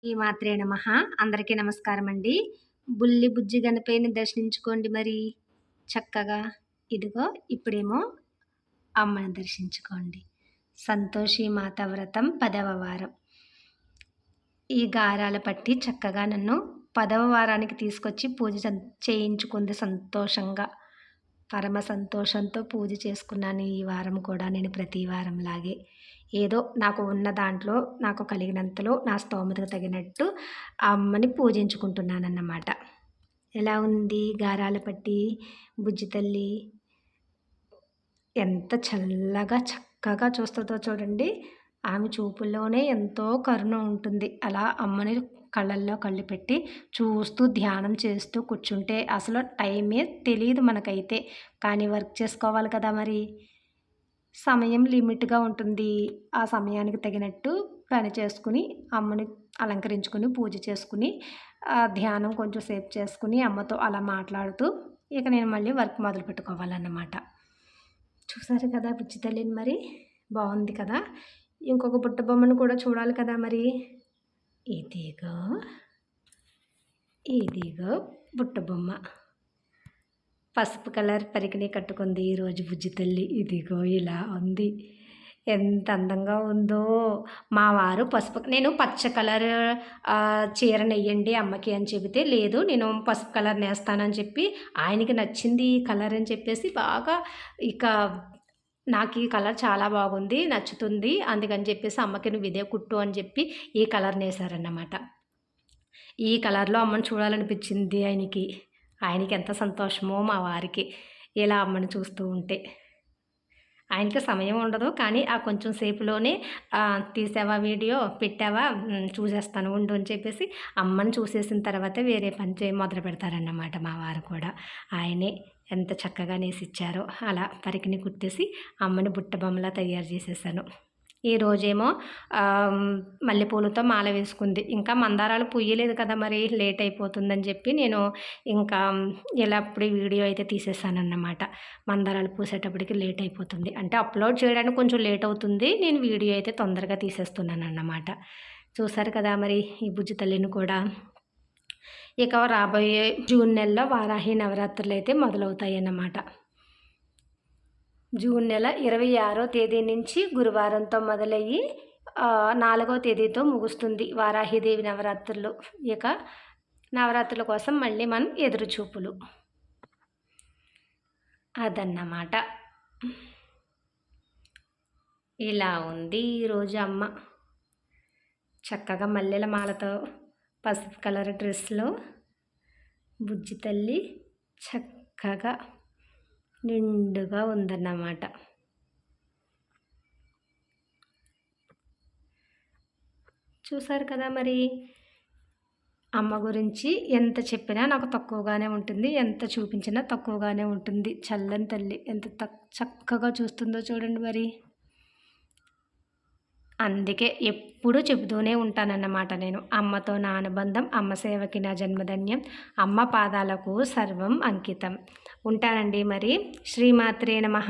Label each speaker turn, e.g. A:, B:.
A: ఈ మాత్రే నమః. అందరికీ నమస్కారం అండి. బుల్లి బుజ్జి గణపయ్యని దర్శించుకోండి మరి చక్కగా. ఇదిగో ఇప్పుడేమో అమ్మని దర్శించుకోండి. సంతోషి మాత వ్రతం 10వ వారం. ఈ గారాల పట్టి చక్కగా నన్ను 10వ వారానికి తీసుకొచ్చి పూజ చేయించుకుంది సంతోషంగా. పరమ సంతోషంతో పూజ చేసుకున్నాను ఈ వారం కూడా నేను ప్రతి వారంలాగే. ఏదో నాకు ఉన్న దాంట్లో నాకు కలిగినంతలో నా స్తోమతకు తగినట్టు ఆ అమ్మని పూజించుకుంటున్నానన్నమాట. ఎలా ఉంది గారాల పట్టి బుజ్జి తల్లి? ఎంత చల్లగా చక్కగా చూస్తుందో చూడండి. ఆమె చూపుల్లోనే ఎంతో కరుణ ఉంటుంది. అలా అమ్మని కళ్ళల్లో కళ్ళు పెట్టి చూస్తూ ధ్యానం చేస్తూ కూర్చుంటే అసలు టైమే తెలీదు మనకైతే. కానీ వర్క్ చేసుకోవాలి కదా మరి. సమయం లిమిట్‌గా ఉంటుంది. ఆ సమయానికి తగినట్టు పని చేసుకుని, అమ్మని అలంకరించుకొని, పూజ చేసుకుని, ధ్యానం కొంచెం సేపు చేసుకుని, అమ్మతో అలా మాట్లాడుతూ ఇక నేను మళ్ళీ వర్క్ మొదలుపెట్టుకోవాలన్నమాట. చూసారు కదా బుజ్జి తల్లిని మరి? బావుంది కదా! ఇంకొక బుట్ట బొమ్మను కూడా చూడాలి కదా మరి. ఇదిగో, ఇదిగో బుట్ట బొమ్మ. పసుపు కలర్ పరికిణి కట్టుకుంది ఈరోజు బుజ్జి తల్లి. ఇదిగో ఇలా ఉంది. ఎంత అందంగా ఉందో! మా వారు నేను పచ్చ కలర్ చీర నెయ్యండి అమ్మకి అని చెబితే, లేదు నేను పసుపు కలర్ నేస్తానని చెప్పి, ఆయనకి నచ్చింది ఈ కలర్ అని చెప్పేసి బాగా ఇక నాకు ఈ కలర్ చాలా బాగుంది, నచ్చుతుంది. అందుకని చెప్పేసి అమ్మకి నువ్వు ఇదే కుట్టు అని చెప్పి ఈ కలర్ నేసారన్నమాట. ఈ కలర్‌లో అమ్మని చూడాలనిపించింది ఆయనకి. ఆయనకి ఎంత సంతోషమో మా వారికి ఇలా అమ్మని చూస్తూ ఉంటే. ఆయనకి సమయం ఉండదు. కానీ ఆ కొంచెం సేపులోనే తీసావా వీడియో, పెట్టావా, చూసేస్తాను ఉండు అని చెప్పేసి అమ్మని చూసేసిన తర్వాతే వేరే పని మొదలు పెడతారన్నమాట మా వారు కూడా. ఆయనే ఎంత చక్కగా నేసిచ్చారో. అలా పరికిణి కుట్టేసి అమ్మని బుట్ట బొమ్మలా తయారు చేసేసాను. ఈరోజేమో మల్లెపూలతో మాల వేసుకుంది. ఇంకా మందారాలు పుయ్యలేదు కదా మరి, లేట్ అయిపోతుందని చెప్పి నేను ఇంకా ఇలా అప్పుడే వీడియో అయితే తీసేసానన్నమాట. మందారాలు పూసేటప్పటికి లేట్ అయిపోతుంది. అంటే అప్లోడ్ చేయడానికి కొంచెం లేట్ అవుతుంది. నేను వీడియో అయితే తొందరగా తీసేస్తున్నానన్నమాట. చూసారు కదా మరి ఈ బుజ్జి తల్లిని కూడా. ఇక రాబోయే జూన్ నెలలో వారాహి నవరాత్రులు అయితే మొదలవుతాయన్నమాట. జూన్ నెల 26వ తేదీ నుంచి గురువారంతో మొదలయ్యి 4వ తేదీతో ముగుస్తుంది వారాహిదేవి నవరాత్రులు. ఇక నవరాత్రుల కోసం మళ్ళీ మనం ఎదురుచూపులు. అదన్నమాట. ఇలా ఉంది ఈరోజు అమ్మ. చక్కగా మల్లెల మాలతో పసుపు కలర్ డ్రెస్లో బుజ్జి తల్లి చక్కగా నిండుగా ఉందన్నమాట. చూసారు కదా మరి. అమ్మ గురించి ఎంత చెప్పినా నాకు తక్కువగానే ఉంటుంది. ఎంత చూపించినా తక్కువగానే ఉంటుంది. చల్లని తల్లి ఎంత చక్కగా చూస్తుందో చూడండి మరి. అందుకే ఎప్పుడూ చెబుతూనే ఉంటానన్నమాట నేను. అమ్మతో నా అనుబంధం, అమ్మ సేవకి నా జన్మధన్యం, అమ్మ పాదాలకు సర్వం అంకితం. ఉంటానండి మరి. శ్రీమాత్రే నమః.